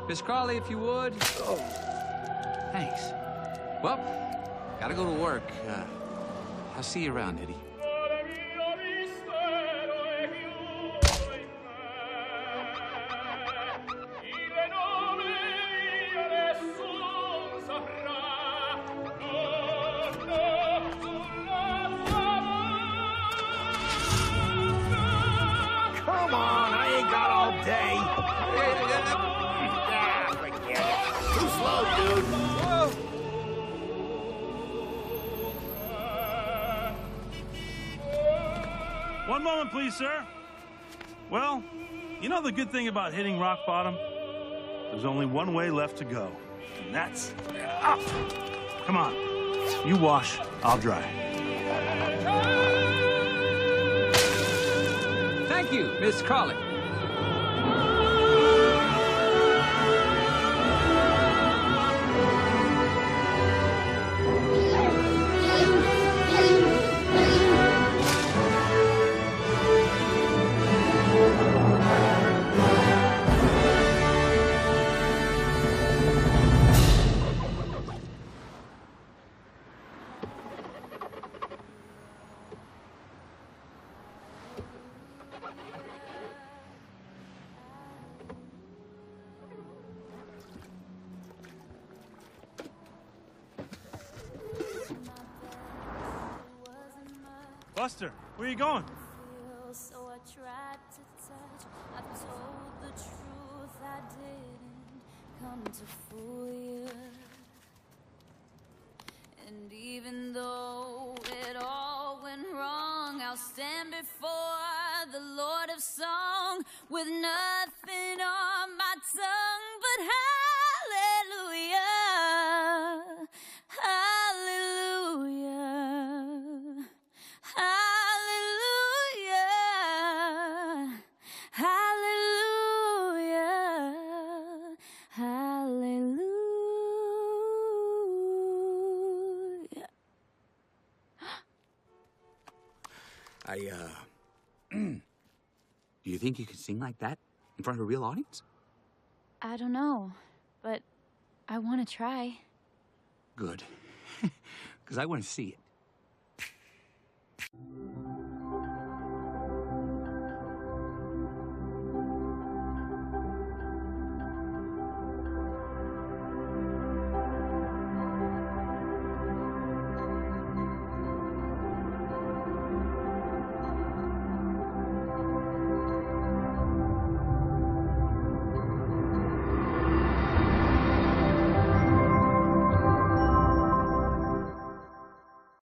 Miss Crawley, if you would. Oh. Thanks. Well, gotta go to work. I'll see you around, Eddie. Come on, I ain't got all day. Forget it. Too slow, dude. Whoa. One moment, please, sir. Well, you know the good thing about hitting rock bottom? There's only one way left to go, and that's up. Come on. You wash, I'll dry. Thank you, Miss Crawley. Buster, where are you going? So I tried to touch. I told the truth. I didn't come to fool you. And even though it all went wrong, I'll stand before the Lord of Song with nothing on my tongue but hallelujah, hallelujah. Hallelujah, hallelujah, hallelujah. Do you think you could sing like that in front of a real audience? I don't know, but I want to try. Good. Because I want to see it.